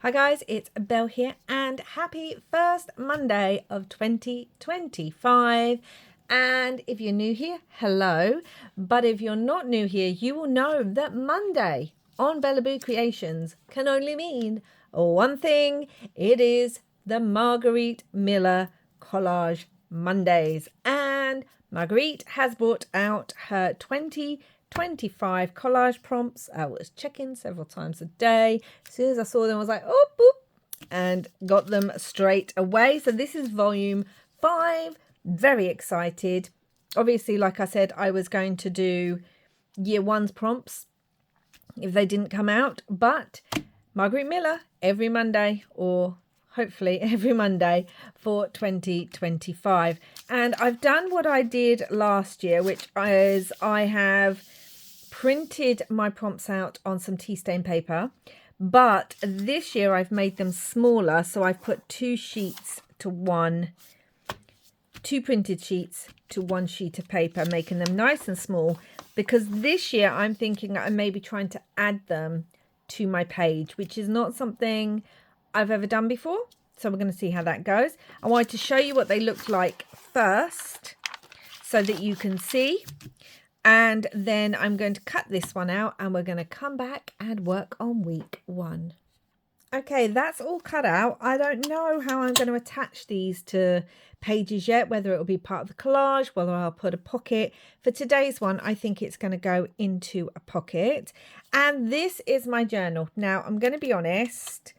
Hi guys, it's Belle here and happy first Monday of 2025. And if you're new here, hello. But if you're not new here, you will know that Monday on Bellaboo Creations can only mean one thing. It is the Margarete Miller Collage Mondays. And Margarete has brought out her 2025 collage prompts. I was checking several times a day. As soon as I saw them, I was like, oh, boop, and got them straight away. So this is volume 5. Very excited. Obviously, like I said, I was going to do year one's prompts if they didn't come out, but Margarete Miller every Monday, or hopefully every Monday for 2025. And I've done what I did last year, which is I have printed my prompts out on some tea stain paper, but this year I've made them smaller. So I've put two printed sheets to one sheet of paper, making them nice and small, because this year I'm thinking I'm maybe trying to add them to my page, which is not something I've ever done before. So we're going to see how that goes. I wanted to show you what they look like first so that you can see. And then I'm going to cut this one out and we're going to come back and work on week 1. Okay, that's all cut out. I don't know how I'm going to attach these to pages yet, whether it will be part of the collage, whether I'll put a pocket. For today's one, I think it's going to go into a pocket. And this is my journal. Now, I'm going to be honest,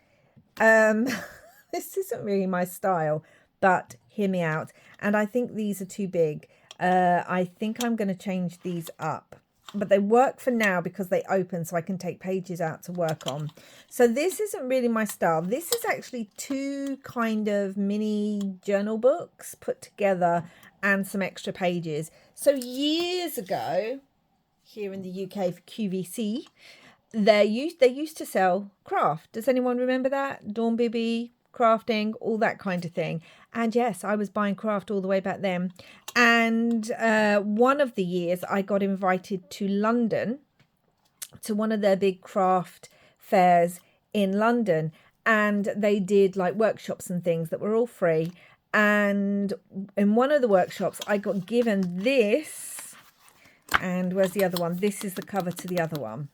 this isn't really my style, but hear me out. And I think these are too big. I think I'm going to change these up. But they work for now because they open so I can take pages out to work on. So this isn't really my style. This is actually 2 kind of mini journal books put together and some extra pages. So years ago, here in the UK for QVC, they used to sell craft. Does anyone remember that? Dawn Bibby, crafting, all that kind of thing. And yes, I was buying craft all the way back then. And one of the years I got invited to London to one of their big craft fairs in London. And they did like workshops and things that were all free. And in one of the workshops, I got given this. And where's the other one? This is the cover to the other one.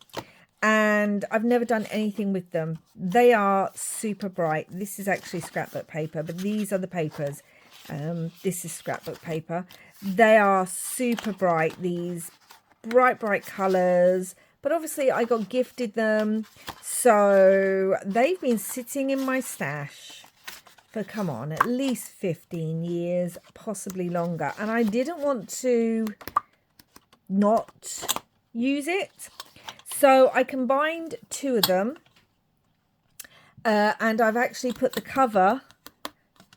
And I've never done anything with them. They are super bright. This is actually scrapbook paper, but these are the papers. This is scrapbook paper. They are super bright, these bright colours. But obviously I got gifted them. So they've been sitting in my stash for, come on, at least 15 years, possibly longer. And I didn't want to not use it. So I combined 2 of them, and I've actually put the cover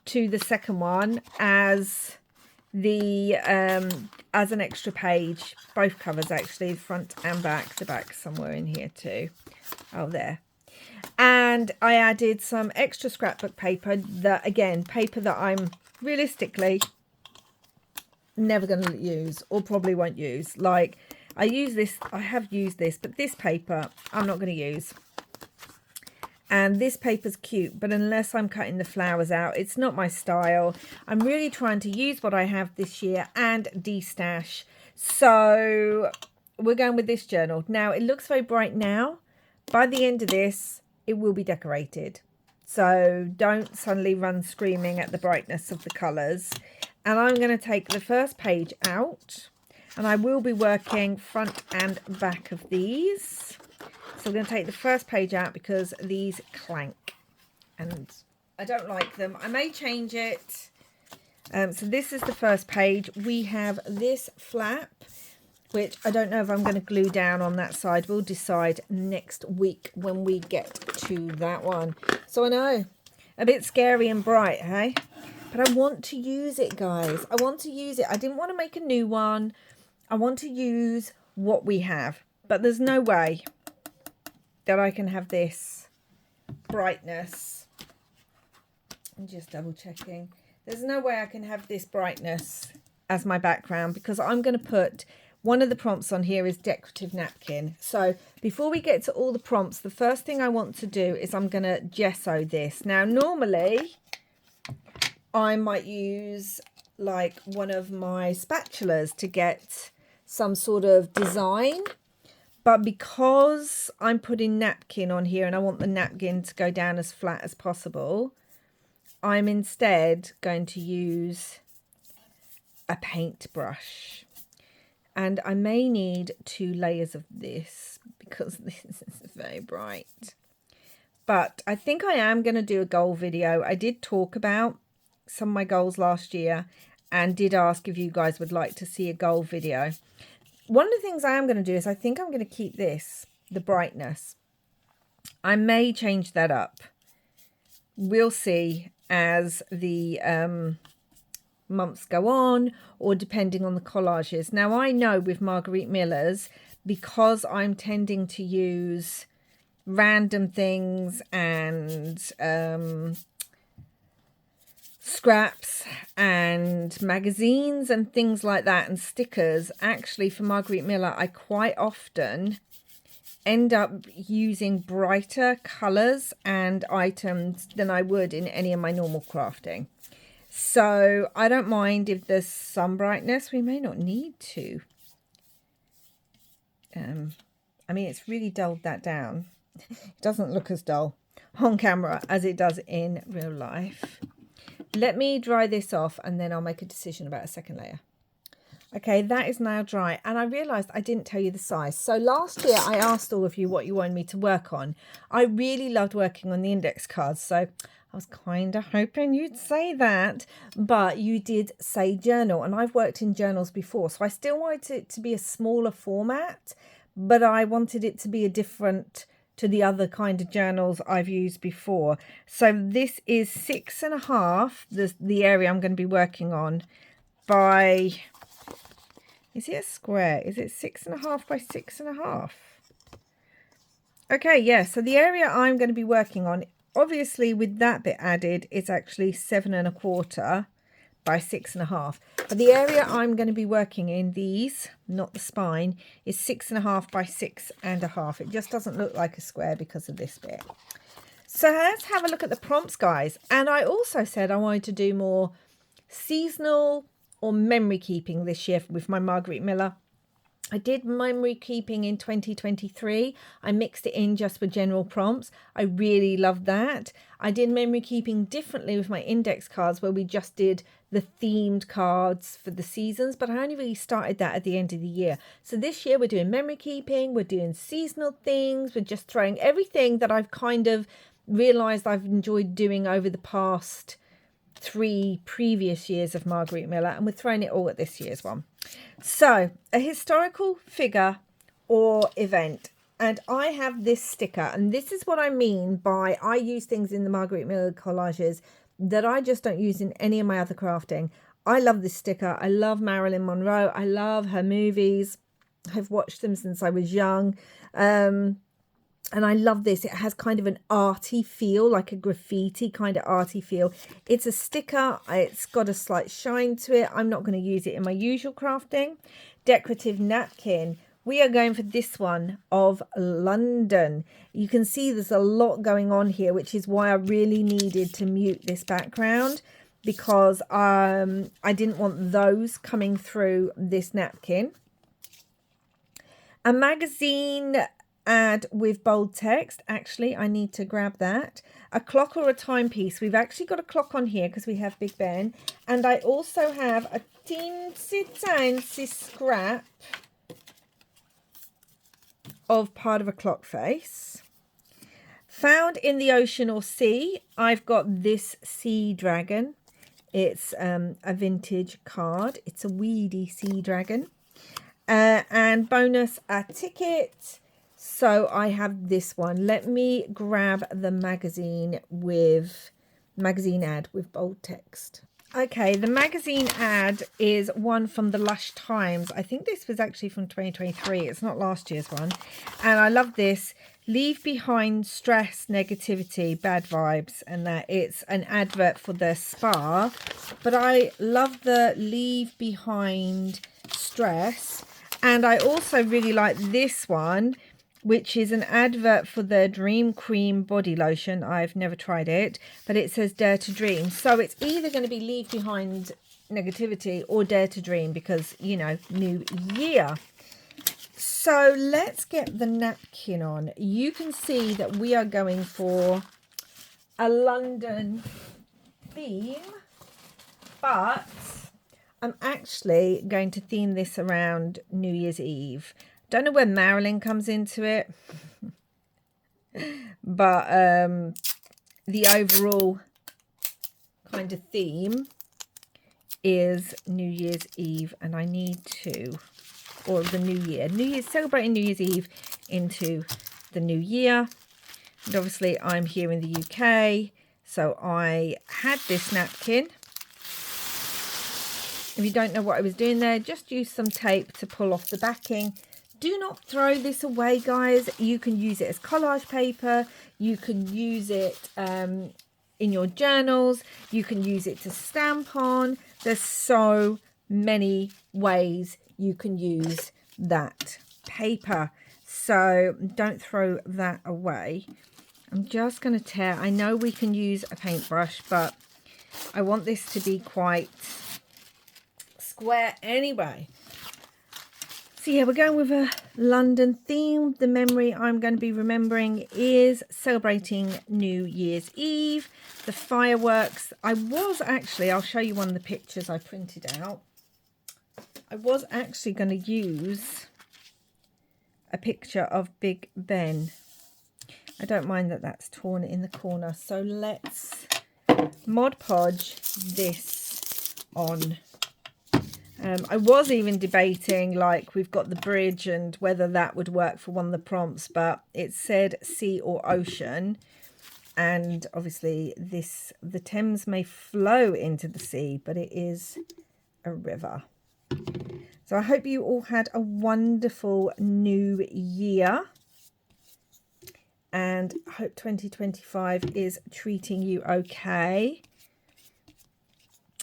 to the second one as the as an extra page. Both covers actually, front and back. The back somewhere in here too. Oh, there. And I added some extra scrapbook paper. That, again, paper that I'm realistically never going to use, or probably won't use. Like, I have used this, but this paper I'm not going to use. And this paper's cute, but unless I'm cutting the flowers out, it's not my style. I'm really trying to use what I have this year and de-stash. So we're going with this journal. Now, it looks very bright now. By the end of this, it will be decorated. So don't suddenly run screaming at the brightness of the colours. And I'm going to take the first page out. And I will be working front and back of these. So we're going to take the first page out because these clank. And I don't like them. I may change it. So this is the first page. We have this flap, which I don't know if I'm going to glue down on that side. We'll decide next week when we get to that one. So I know, a bit scary and bright, hey? But I want to use it, guys. I want to use it. I didn't want to make a new one. I want to use what we have, but there's no way that I can have this brightness. I'm just double checking. There's no way I can have this brightness as my background because I'm going to put one of the prompts on here is Decorative Napkin. So before we get to all the prompts, the first thing I want to do is I'm going to gesso this. Now, normally I might use like one of my spatulas to get some sort of design. But because I'm putting napkin on here and I want the napkin to go down as flat as possible, I'm instead going to use a paintbrush. And I may need 2 layers of this because this is very bright. But I think I am going to do a goal video. I did talk about some of my goals last year and did ask if you guys would like to see a goal video. One of the things I am going to do is I think I'm going to keep this, the brightness. I may change that up. We'll see as the months go on, or depending on the collages. Now, I know with Margarete Miller's, because I'm tending to use random things and scraps and magazines and things like that and stickers, actually for Margarete Miller I quite often end up using brighter colours and items than I would in any of my normal crafting. So I don't mind if there's some brightness. We may not need to. I mean, it's really dulled that down. It doesn't look as dull on camera as it does in real life. Let me dry this off and then I'll make a decision about a second layer. Okay, that is now dry. And I realised I didn't tell you the size. So last year I asked all of you what you wanted me to work on. I really loved working on the index cards. So I was kind of hoping you'd say that. But you did say journal. And I've worked in journals before. So I still wanted it to be a smaller format. But I wanted it to be a different to the other kind of journals I've used before. So this is 6.5, the area I'm going to be working on, by, is it a square? Is it 6.5 by 6.5? Okay, yeah, so the area I'm going to be working on, obviously with that bit added, it's actually 7.25 by 6.5. But the area I'm going to be working in, these, not the spine, is 6.5 by 6.5. It just doesn't look like a square because of this bit. So let's have a look at the prompts, guys. And I also said I wanted to do more seasonal or memory keeping this year with my Margarete Miller. I did memory keeping in 2023. I mixed it in just with general prompts. I really loved that. I did memory keeping differently with my index cards where we just did the themed cards for the seasons, but I only really started that at the end of the year. So this year we're doing memory keeping, we're doing seasonal things, we're just throwing everything that I've kind of realised I've enjoyed doing over the past 3 previous years of Margarete Miller, and we're throwing it all at this year's one. So a historical figure or event, and I have this sticker, and this is what I mean by I use things in the Margarete Miller collages that I just don't use in any of my other crafting. I love this sticker. I love Marilyn Monroe. I love her movies. I've watched them since I was young. And I love this. It has kind of an arty feel, like a graffiti kind of arty feel. It's a sticker. It's got a slight shine to it. I'm not going to use it in my usual crafting. Decorative napkin. We are going for this one of London. You can see there's a lot going on here, which is why I really needed to mute this background, because I didn't want those coming through this napkin. A magazine ad with bold text. Actually, I need to grab that. A clock or a timepiece. We've actually got a clock on here because we have Big Ben. And I also have a teensy scrap of part of a clock face. Found in the ocean or sea, I've got this sea dragon. It's a vintage card. It's a weedy sea dragon. And bonus, a ticket. So I have this one. Let me grab the magazine ad with bold text. Okay, the magazine ad is one from the Lush Times. I think this was actually from 2023. It's not last year's one. And I love this. Leave behind stress, negativity, bad vibes, and that it's an advert for their spa. But I love the leave behind stress. And I also really like this one, which is an advert for their Dream Cream body lotion. I've never tried it, but it says Dare to Dream. So it's either going to be leave behind negativity or Dare to Dream, because, you know, new year. So let's get the napkin on. You can see that we are going for a London theme, but I'm actually going to theme this around New Year's Eve. Don't know where Marilyn comes into it, but the overall kind of theme is New Year's Eve, and I need to, or the New Year. New Year's, celebrating New Year's Eve into the new year. And obviously I'm here in the UK, so I had this napkin. If you don't know what I was doing there, just use some tape to pull off the backing. Do not throw this away, guys. You can use it as collage paper. You can use it in your journals. You can use it to stamp on. There's so many ways you can use that paper. So don't throw that away. I'm just going to tear. I know we can use a paintbrush, but I want this to be quite square anyway. So yeah, we're going with a London theme. The memory I'm going to be remembering is celebrating New Year's Eve. The fireworks. I'll show you one of the pictures I printed out. I was actually going to use a picture of Big Ben. I don't mind that that's torn in the corner. So let's Mod Podge this on. I was even debating, like, we've got the bridge and whether that would work for one of the prompts, but it said sea or ocean, and obviously the Thames may flow into the sea, but it is a river. So I hope you all had a wonderful new year, and I hope 2025 is treating you okay.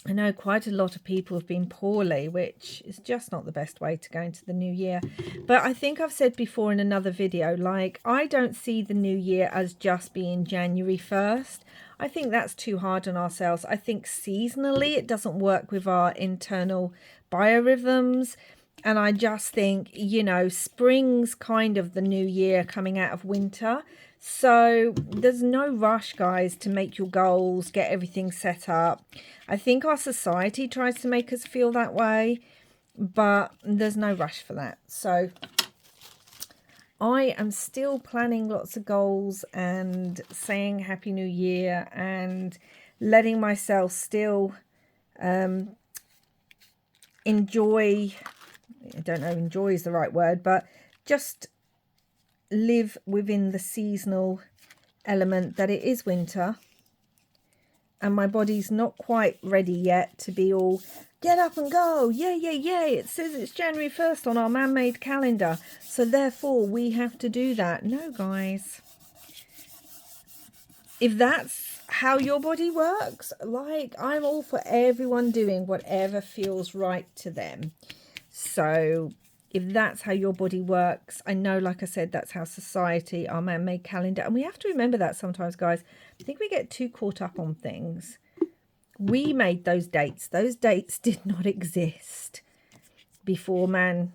I know quite a lot of people have been poorly, which is just not the best way to go into the new year. But I think I've said before in another video, like, I don't see the new year as just being January 1st. I think that's too hard on ourselves. I think seasonally it doesn't work with our internal biorhythms. And I just think, you know, spring's kind of the new year coming out of winter. So there's no rush, guys, to make your goals, get everything set up. I think our society tries to make us feel that way, but there's no rush for that. So I am still planning lots of goals and saying Happy New Year and letting myself still enjoy. I don't know if enjoy is the right word, but just live within the seasonal element that it is winter. And my body's not quite ready yet to be all, get up and go, yay, yay, yay. It says it's January 1st on our man-made calendar, so therefore we have to do that. No, guys. If that's how your body works, like, I'm all for everyone doing whatever feels right to them. So if that's how your body works, I know, like I said, that's how society, our man-made calendar, and we have to remember that sometimes, guys. I think we get too caught up on things. We made those dates. Those dates did not exist before man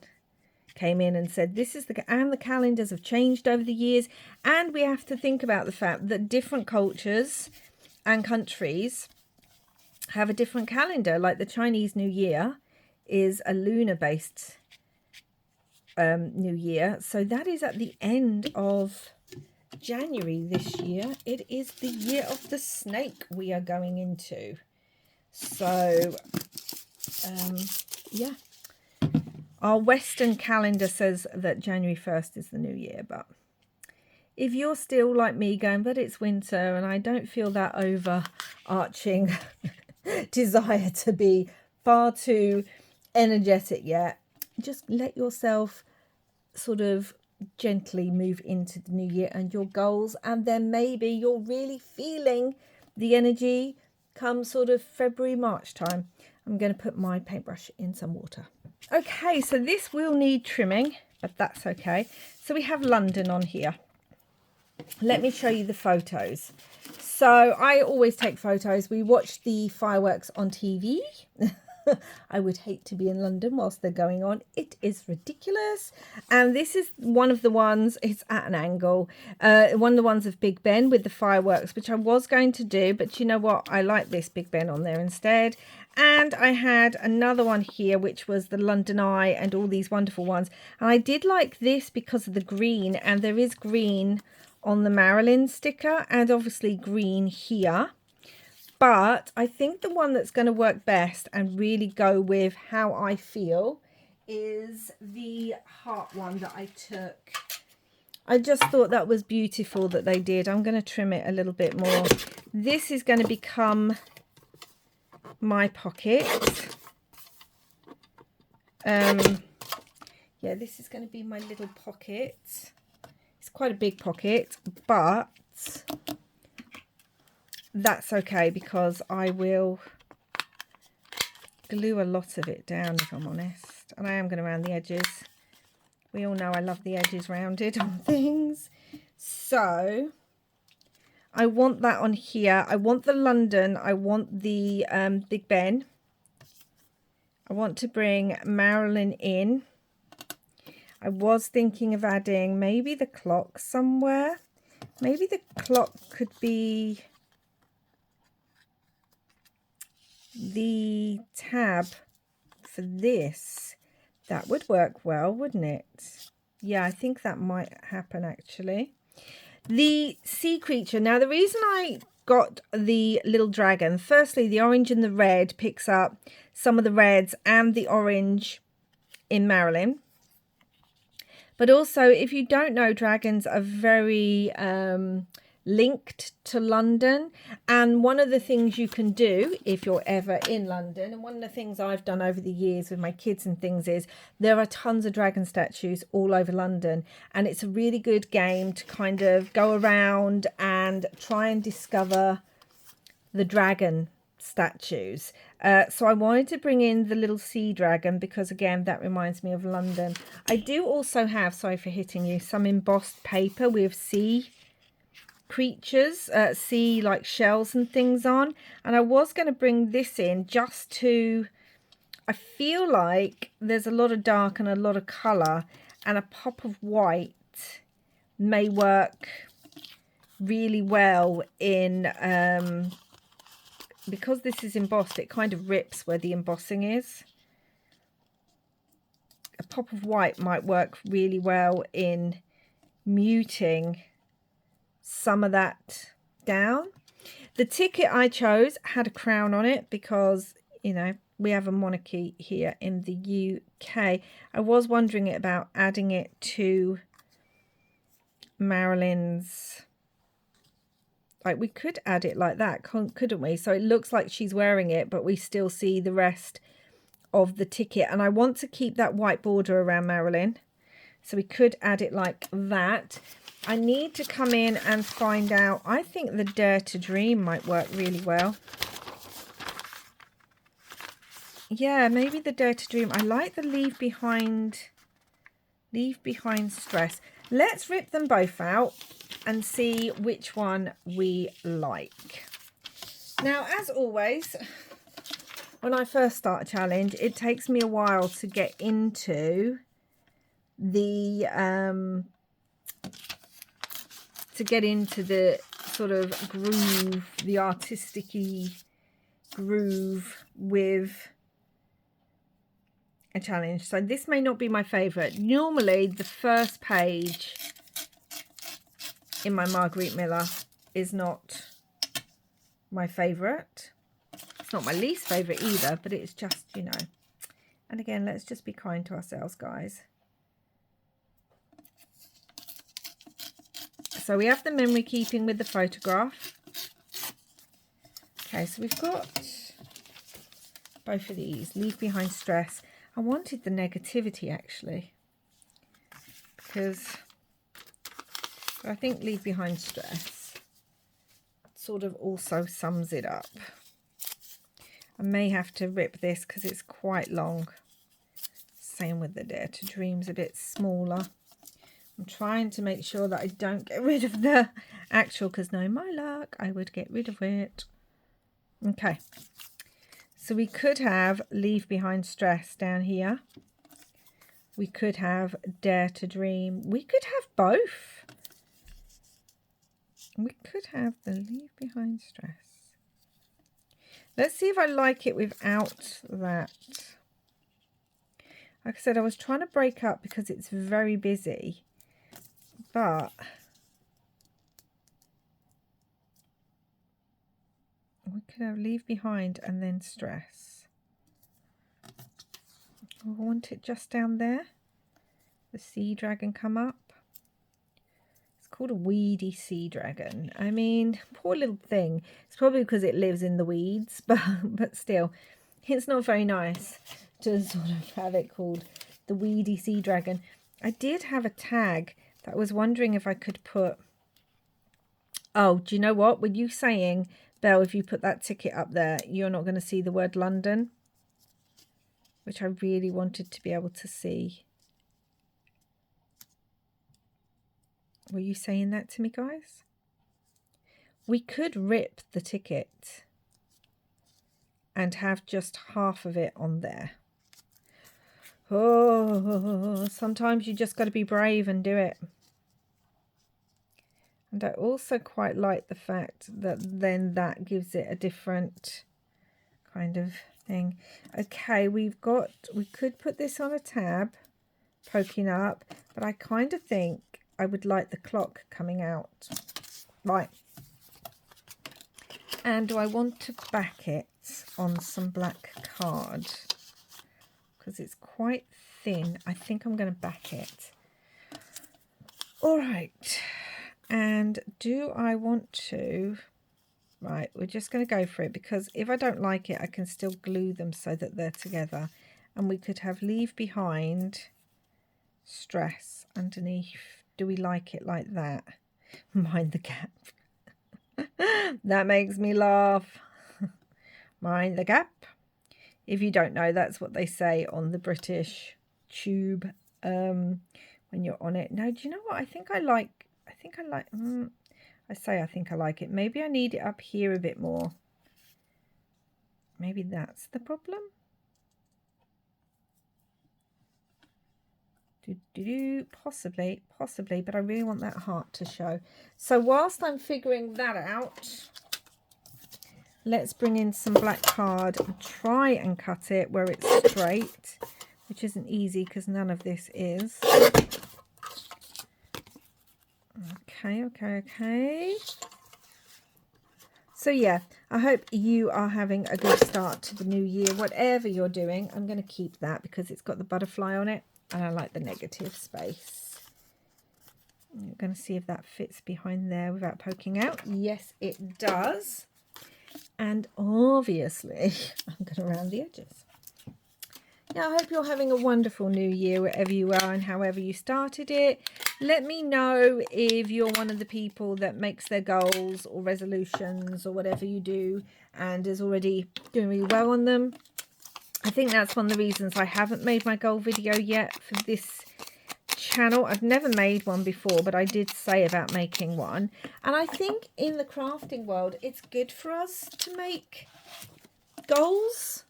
came in and said, this is and the calendars have changed over the years. And we have to think about the fact that different cultures and countries have a different calendar. Like the Chinese New Year is a lunar-based New Year. So that is at the end of January this year. It is the year of the snake we are going into. So yeah, our Western calendar says that January 1st is the new year, but if you're still like me going, but it's winter and I don't feel that overarching desire to be far too energetic yet, just let yourself sort of gently move into the new year and your goals, and then maybe you're really feeling the energy come sort of February, March time. I'm going to put my paintbrush in some water. Okay, so this will need trimming, but that's okay. So we have London on here. Let me show you the photos. So I always take photos. We watch the fireworks on TV. I would hate to be in London whilst they're going on. It is ridiculous. And this is one of the ones, it's at an angle, one of the ones of Big Ben with the fireworks, which I was going to do, but you know what? I like this Big Ben on there instead. And I had another one here, which was the London Eye and all these wonderful ones. And I did like this because of the green, and there is green on the Marilyn sticker and obviously green here. But I think the one that's going to work best and really go with how I feel is the heart one that I took. I just thought that was beautiful that they did. I'm going to trim it a little bit more. This is going to become my pocket. Yeah, this is going to be my little pocket. It's quite a big pocket, but that's okay because I will glue a lot of it down, if I'm honest. And I am going to round the edges. We all know I love the edges rounded on things. So I want that on here. I want the London. I want the Big Ben. I want to bring Marilyn in. I was thinking of adding maybe the clock somewhere. Maybe the clock could be the tab for this. That would work well, wouldn't it? Yeah, I think that might happen actually. The sea creature. Now, the reason I got the little dragon, firstly, the orange and the red picks up some of the reds and the orange in Marilyn. But also, if you don't know, dragons are very linked to London. And one of the things you can do if you're ever in London, and one of the things I've done over the years with my kids and things, is there are tons of dragon statues all over London. And it's a really good game to kind of go around and try and discover the dragon statues. So I wanted to bring in the little sea dragon because, again, that reminds me of London. I do also have, sorry for hitting you, some embossed paper with sea creatures, sea like shells and things on. And I was going to bring this in just to, I feel like there's a lot of dark and a lot of colour, and a pop of white may work really well in... because this is embossed, it kind of rips where the embossing is. A pop of white might work really well in muting some of that down. The ticket I chose had a crown on it because, you know, we have a monarchy here in the UK. I was wondering about adding it to Marilyn's... Like, we could add it like that, couldn't we? So it looks like she's wearing it, but we still see the rest of the ticket. And I want to keep that white border around Marilyn. So we could add it like that. I need to come in and find out. I think the Dare to Dream might work really well. Yeah, maybe the Dare to Dream. I like the Leave Behind Stress. Let's rip them both out and see which one we like. Now, as always, when I first start a challenge, it takes me a while to get into the sort of groove, the artistic-y groove with a challenge. So this may not be my favorite. Normally the first page in my Margarete Miller is not my favorite. It's not my least favorite either, but it's just, you know. And again, let's just be kind to ourselves, guys. So we have the memory keeping with the photograph. Okay, so we've got both of these. Leave Behind Stress. I wanted the negativity actually, because I think Leave Behind Stress sort of also sums it up. I may have to rip this because it's quite long. same with the Dare to Dream's a bit smaller. I'm trying to make sure that I don't get rid of the actual, because no, my luck, I would get rid of it. Okay. So we could have Leave Behind Stress down here. We could have Dare to Dream. We could have both. We could have the Leave Behind Stress. Let's see if I like it without that. Like I said, I was trying to break up because it's very busy. But we could have Leave Behind and then Stress. I want it just down there. The sea dragon come up. It's called a weedy sea dragon. I mean, poor little thing. It's probably because it lives in the weeds, but still, it's not very nice to sort of have it called the weedy sea dragon. I did have a tag that I was wondering if I could put... Oh, do you know what? Were you saying, Belle, if you put that ticket up there, you're not going to see the word London? Which I really wanted to be able to see. Were you saying that to me, guys? We could rip the ticket and have just half of it on there. Oh, sometimes you just got to be brave and do it. And I also quite like the fact that then that gives it a different kind of thing. Okay, we could put this on a tab, poking up, but I kind of think I would like the clock coming out. Right. And do I want to back it on some black card? Because it's quite thin. I think I'm going to back it. All right. And do I want to... Right, we're just going to go for it, because if I don't like it, I can still glue them so that they're together. And we could have Leave Behind, Stress underneath. Do we like it like that? Mind the gap. That makes me laugh. Mind the gap. If you don't know, that's what they say on the British tube when you're on it. Now, do you know what? I think I like it. Maybe I need it up here a bit more. Maybe that's the problem. Possibly, but I really want that heart to show. So whilst I'm figuring that out, let's bring in some black card and try and cut it where it's straight, which isn't easy because none of this is. Okay. So yeah, I hope you are having a good start to the new year. Whatever you're doing, I'm going to keep that because it's got the butterfly on it. And I like the negative space. I'm going to see if that fits behind there without poking out. Yes, it does. And obviously, I'm going to round the edges. Yeah, I hope you're having a wonderful new year wherever you are and however you started it. Let me know if you're one of the people that makes their goals or resolutions or whatever you do and is already doing really well on them. I think that's one of the reasons I haven't made my goal video yet for this channel. I've never made one before, but I did say about making one. And I think in the crafting world, it's good for us to make goals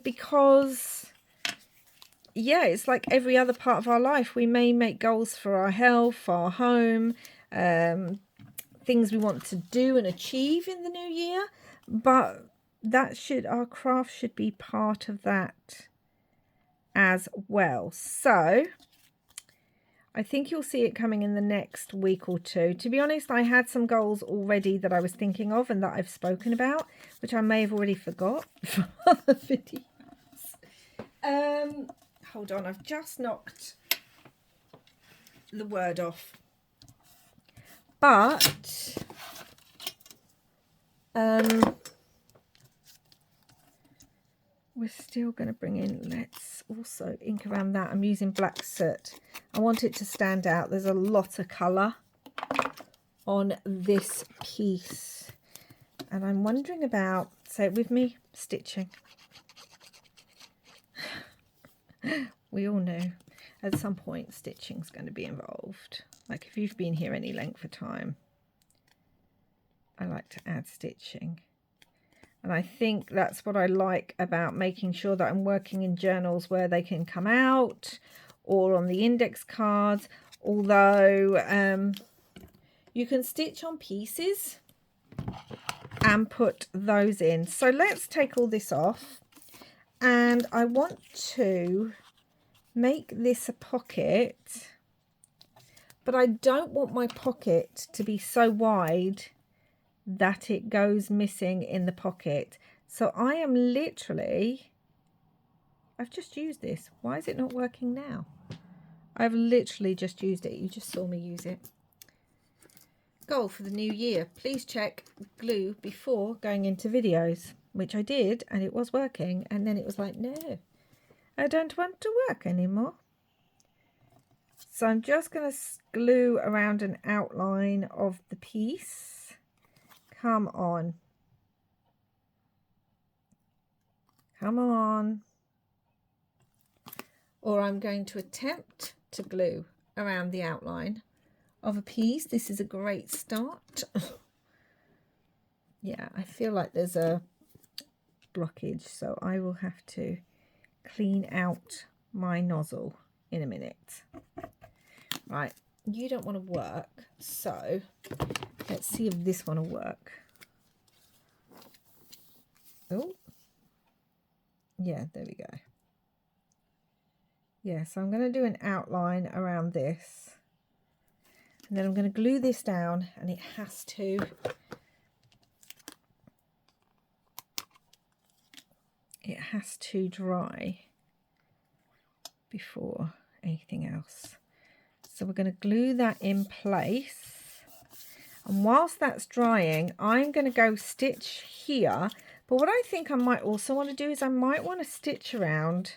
because, yeah, it's like every other part of our life. We may make goals for our health, our home, things we want to do and achieve in the new year, but our craft should be part of that as well. So I think you'll see it coming in the next week or two. To be honest, I had some goals already that I was thinking of and that I've spoken about, which I may have already forgot from other videos. Hold on, I've just knocked the word off. But we're still going to bring in, let's also ink around that. I'm using black soot. I want it to stand out. There's a lot of colour on this piece. And I'm wondering about, say it with me, stitching. we all know at some point stitching's going to be involved. Like if you've been here any length of time, I like to add stitching. And I think that's what I like about making sure that I'm working in journals where they can come out or on the index cards. Although you can stitch on pieces and put those in. So let's take all this off. And I want to make this a pocket, but I don't want my pocket to be so wide that it goes missing in the pocket. So I am literally, I've just used this. Why is it not working now? I've literally just used it. You just saw me use it. Goal for the new year. Please check glue before going into videos, which I did, and it was working. And then it was like, no, I don't want to work anymore. So I'm just going to glue around an outline of the piece. Come on. Come on. Or I'm going to attempt to glue around the outline of a piece. This is a great start. Yeah, I feel like there's a blockage, so I will have to clean out my nozzle in a minute. Right, you don't want to work, so let's see if this one will work. Oh, yeah, there we go. Yeah, so I'm going to do an outline around this. And then I'm going to glue this down, and it has to dry before anything else. So we're going to glue that in place. And whilst that's drying, I'm going to go stitch here. But what I think I might also want to do is I might want to stitch around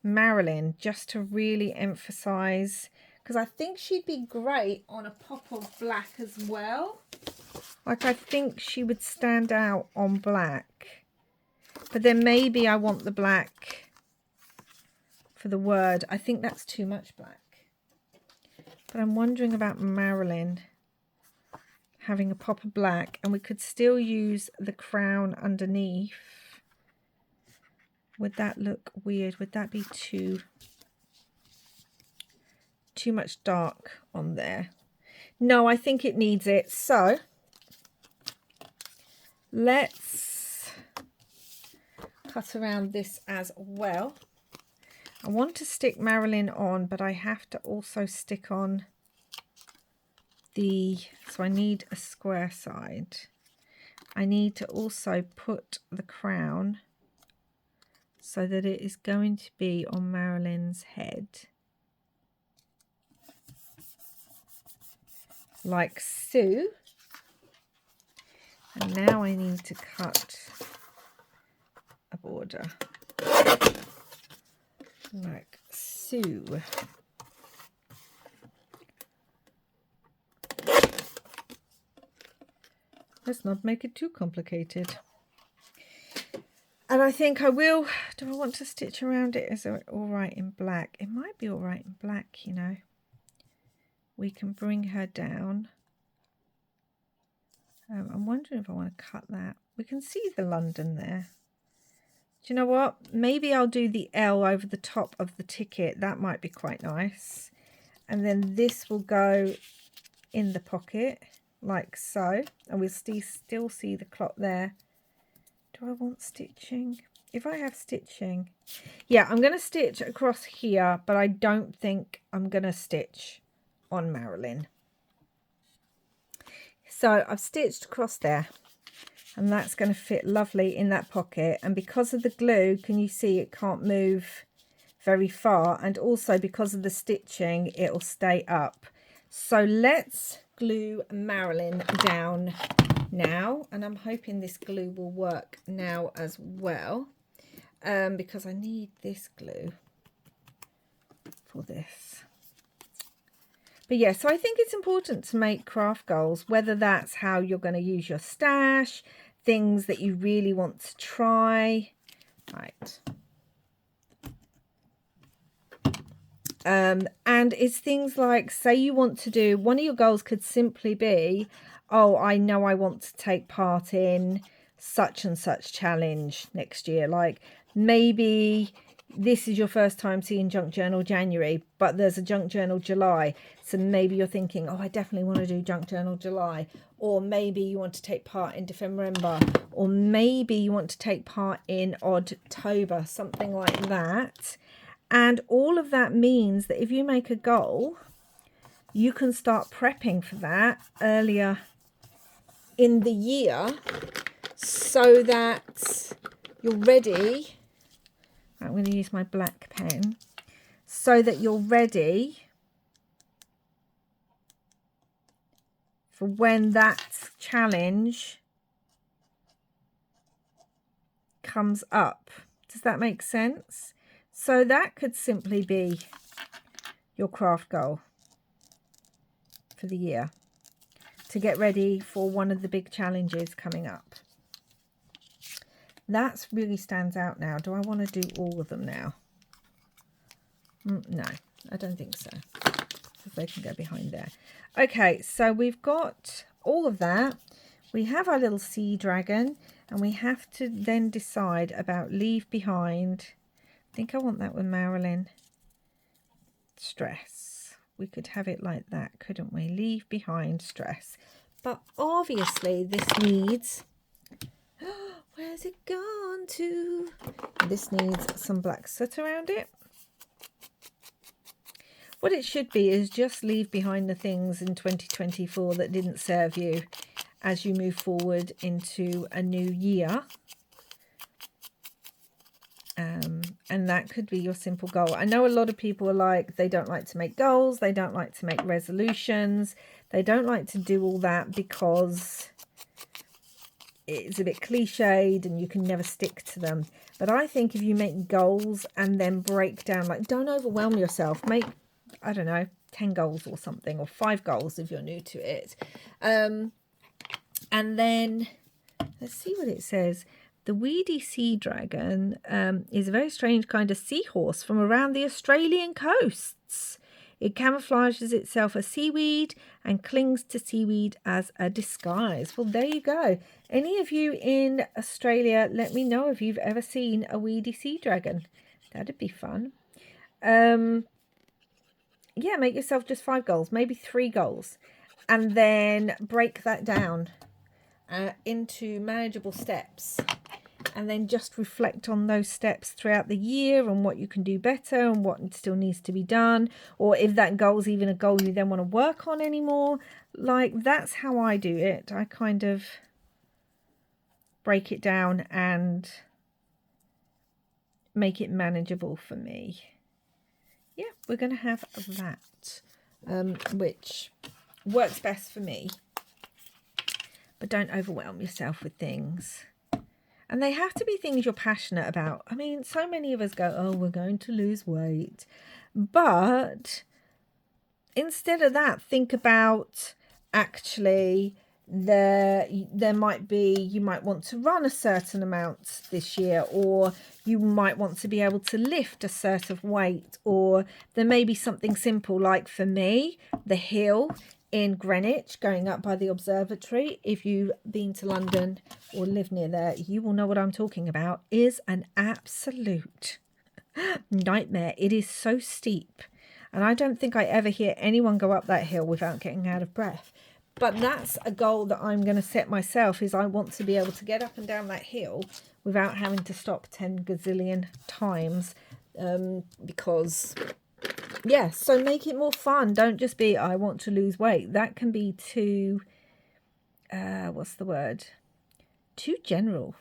Marilyn just to really emphasize, because I think she'd be great on a pop of black as well. Like I think she would stand out on black. But then maybe I want the black for the word. I think that's too much black. But I'm wondering about Marilyn having a pop of black, and we could still use the crown underneath. Would that look weird? Would that be too much dark on there? No, I think it needs it. So let's cut around this as well. I want to stick Marilyn on, but I have to also stick on so I need a square side. I need to also put the crown so that it is going to be on Marilyn's head. Like so. And now I need to cut a border. Like so. Let's not make it too complicated. And I think I will. Do I want to stitch around it? Is it all right in black? It might be all right in black, you know. We can bring her down. I'm wondering if I want to cut that. We can see the London there. Do you know what? Maybe I'll do the L over the top of the ticket. That might be quite nice. And then this will go in the pocket like so. And we'll still see the clock there. Do I want stitching? If I have stitching, yeah, I'm going to stitch across here, but I don't think I'm going to stitch on Marilyn. So I've stitched across there, and that's going to fit lovely in that pocket. And because of the glue, can you see it can't move very far? And also because of the stitching, it'll stay up. So let's glue Marilyn down now, and I'm hoping this glue will work now as well, because I need this glue for this. But yeah, so I think it's important to make craft goals, whether that's how you're going to use your stash, things that you really want to try. Right. And it's things like, say you want to do, one of your goals could simply be, oh, I know I want to take part in such and such challenge next year. Like maybe this is your first time seeing Junk Journal January, but there's a Junk Journal July. So maybe you're thinking, oh, I definitely want to do Junk Journal July. Or maybe you want to take part in December. Or maybe you want to take part in Oddtober, something like that. And all of that means that if you make a goal, you can start prepping for that earlier in the year so that you're ready. I'm going to use my black pen so that you're ready for when that challenge comes up. Does that make sense? So that could simply be your craft goal for the year, to get ready for one of the big challenges coming up. That really stands out now. Do I want to do all of them now? No, I don't think so, because they can go behind there. Okay, so we've got all of that. We have our little sea dragon, and we have to then decide about leave behind. I think I want that with Marilyn. Stress. We could have it like that, couldn't we? Leave behind stress. But obviously this needs... where's it gone to? This needs some black soot around it. What it should be is just leave behind the things in 2024 that didn't serve you as you move forward into a new year. And that could be your simple goal. I know a lot of people are like, they don't like to make goals. They don't like to make resolutions. They don't like to do all that because it's a bit cliched and you can never stick to them. But I think if you make goals and then break down, like don't overwhelm yourself. Make, I don't know, 10 goals or something, or 5 goals if you're new to it. And then let's see what it says. The weedy sea dragon is a very strange kind of seahorse from around the Australian coasts. It camouflages itself as seaweed and clings to seaweed as a disguise. Well, there you go. Any of you in Australia, let me know if you've ever seen a weedy sea dragon. That'd be fun. Yeah, make yourself just 5 goals, maybe 3 goals. And then break that down into manageable steps. And then just reflect on those steps throughout the year and what you can do better and what still needs to be done. Or if that goal is even a goal you then want to work on anymore. Like, that's how I do it. I kind of break it down and make it manageable for me. Yeah, we're going to have that, which works best for me. But don't overwhelm yourself with things. And they have to be things you're passionate about. I mean, so many of us go, oh, we're going to lose weight. But instead of that, think about actually there might be, you might want to run a certain amount this year, or you might want to be able to lift a certain weight, or there may be something simple like for me, the hill in Greenwich, going up by the observatory. If you've been to London or live near there, you will know what I'm talking about. Is an absolute nightmare. It is so steep, and I don't think I ever hear anyone go up that hill without getting out of breath. But that's a goal that I'm going to set myself, is I want to be able to get up and down that hill without having to stop 10 gazillion times, because yeah, so make it more fun. Don't just be, I want to lose weight. That can be too, what's the word? Too general.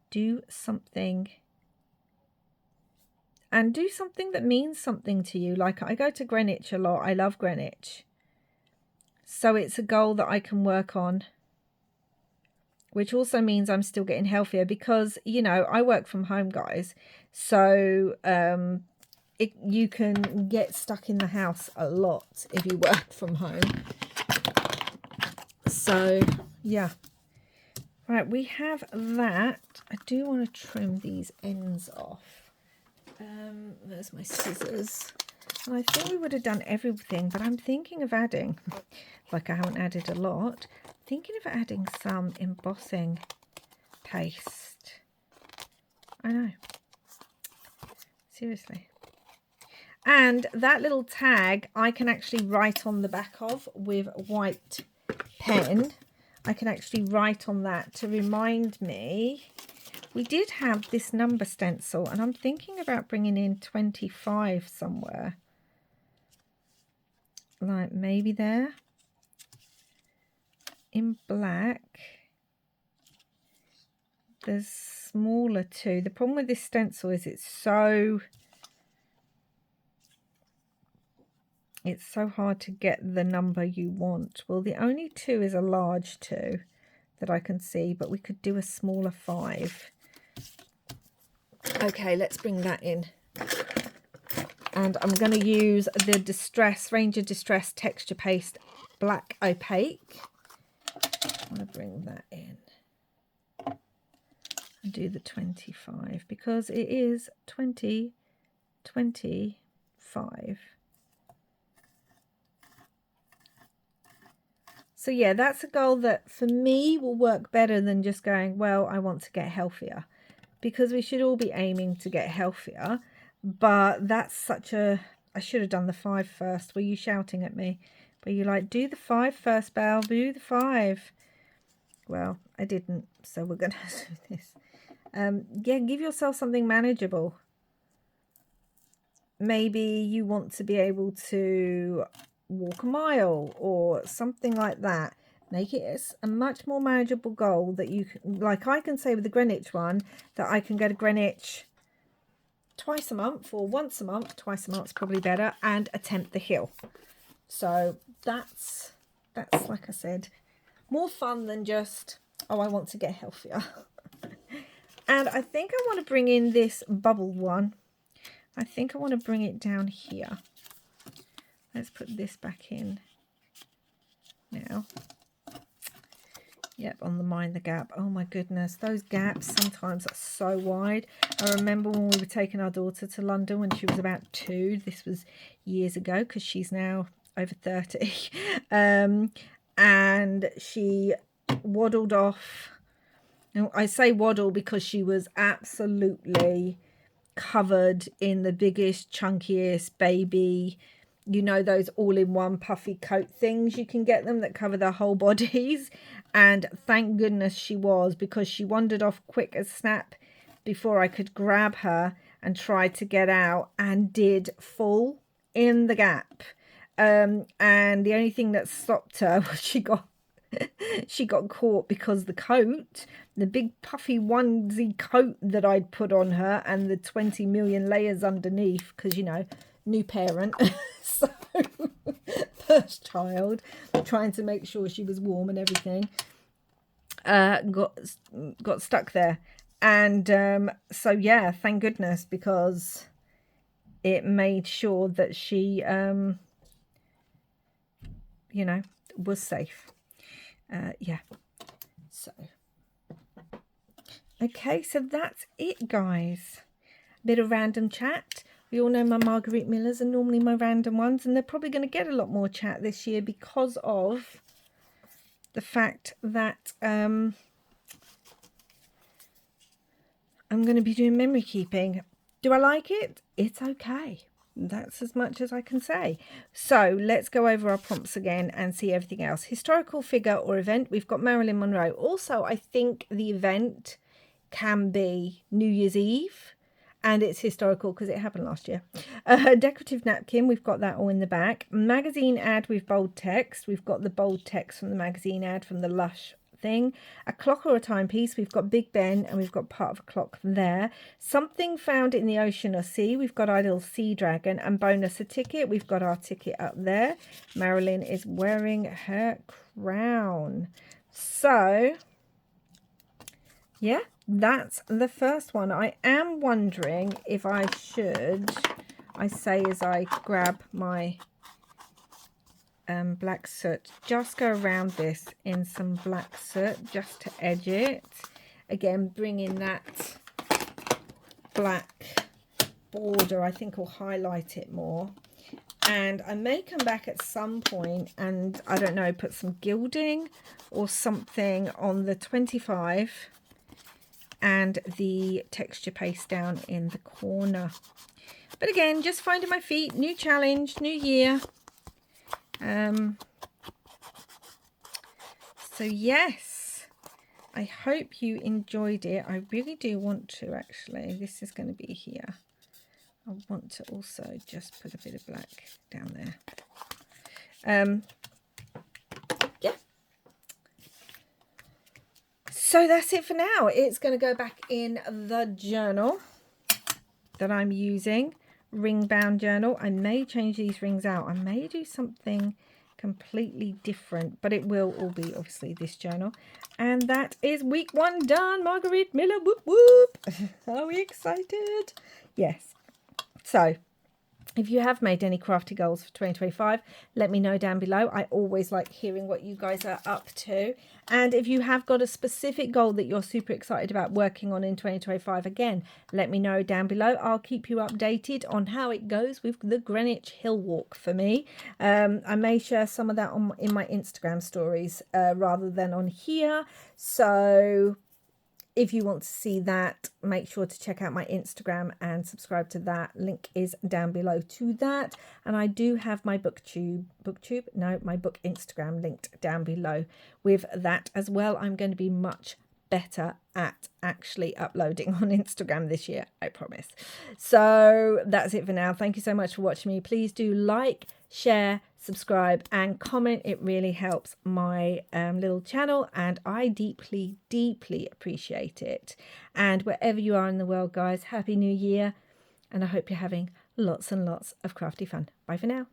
Do something. And do something that means something to you. Like, I go to Greenwich a lot. I love Greenwich. So it's a goal that I can work on. Which also means I'm still getting healthier because, you know, I work from home, guys. So, you can get stuck in the house a lot if you work from home. So, yeah. Right, we have that. I do want to trim these ends off. There's my scissors. And I think we would have done everything, but I'm thinking of adding, like I haven't added a lot, thinking of adding some embossing paste. I know. Seriously. And that little tag I can actually write on the back of with a white pen. I can actually write on that to remind me. We did have this number stencil, and I'm thinking about bringing in 25 somewhere. Like maybe there. In black. There's smaller too. The problem with this stencil is it's so hard to get the number you want. Well, the only 2 is a large 2 that I can see, but we could do a smaller 5. Okay, let's bring that in. And I'm going to use the Ranger Distress Texture Paste Black Opaque. I'm going to bring that in. And do the 25 because it is 2025. So yeah, that's a goal that for me will work better than just going, well, I want to get healthier, because we should all be aiming to get healthier. But that's such a, I should have done the 5 first. Were you shouting at me? But you like, do the 5 first, Belle, do the 5. Well, I didn't, so we're going to do this. Yeah, give yourself something manageable. Maybe you want to be able to walk a mile or something like that. Make it a much more manageable goal that you can, like I can say with the Greenwich one, that I can go to Greenwich twice a month or once a month. Twice a month is probably better, and attempt the hill. So that's like I said, more fun than just, oh, I want to get healthier. And I think I want to bring in this bubble one. I think I want to bring it down here. Let's put this back in now. Yep, on the Mind the Gap. Oh my goodness, those gaps sometimes are so wide. I remember when we were taking our daughter to London when she was about 2. This was years ago because she's now over 30. And she waddled off. Now, I say waddle because she was absolutely covered in the biggest, chunkiest baby, you know, those all-in-one puffy coat things you can get them that cover their whole bodies. And thank goodness she was, because she wandered off quick as snap before I could grab her and try to get out, and did fall in the gap. And the only thing that stopped her was she got caught because the coat, the big puffy onesie coat that I'd put on her, and the 20 million layers underneath, because, you know, new parent. So first child, trying to make sure she was warm and everything, got stuck there. And so yeah, thank goodness, because it made sure that she you know, was safe. Yeah, so okay, so that's it, guys. A bit of random chat. We all know my Margarete Millers are normally my random ones, and they're probably going to get a lot more chat this year because of the fact that I'm going to be doing memory keeping. Do I like it? It's okay. That's as much as I can say. So let's go over our prompts again and see everything else. Historical figure or event. We've got Marilyn Monroe. Also, I think the event can be New Year's Eve. And it's historical because it happened last year. Decorative napkin, we've got that all in the back. Magazine ad with bold text. We've got the bold text from the magazine ad from the Lush thing. A clock or a timepiece. We've got Big Ben, and we've got part of a clock there. Something found in the ocean or sea. We've got our little sea dragon. And bonus, a ticket. We've got our ticket up there. Marilyn is wearing her crown. So yeah, that's the first one. I am wondering if I should, I say as I grab my black soot, just go around this in some black soot just to edge it. Again, bring in that black border. I think will highlight it more. And I may come back at some point and, I don't know, put some gilding or something on the 25 and the texture paste down in the corner. But again, just finding my feet, new challenge, new year. So yes, I hope you enjoyed it. I really do want to, actually. This is going to be here. I want to also just put a bit of black down there. Yeah. So that's it for now. It's going to go back in the journal that I'm using, ring bound journal. I may change these rings out. I may do something completely different, but it will all be obviously this journal. And that is week 1 done. Margarete Miller, whoop whoop. Are we excited? Yes. So if you have made any crafty goals for 2025, let me know down below. I always like hearing what you guys are up to. And if you have got a specific goal that you're super excited about working on in 2025, again, let me know down below. I'll keep you updated on how it goes with the Greenwich Hill Walk for me. I may share some of that in my Instagram stories rather than on here. So if you want to see that, make sure to check out my Instagram and subscribe to that. Link is down below to that. And I do have my my book Instagram linked down below with that as well. I'm going to be much better at actually uploading on Instagram this year, I promise. So that's it for now. Thank you so much for watching me. Please do like, share, subscribe and comment. It really helps my little channel and I deeply appreciate it. And wherever you are in the world, guys, happy new year, and I hope you're having lots and lots of crafty fun. Bye for now.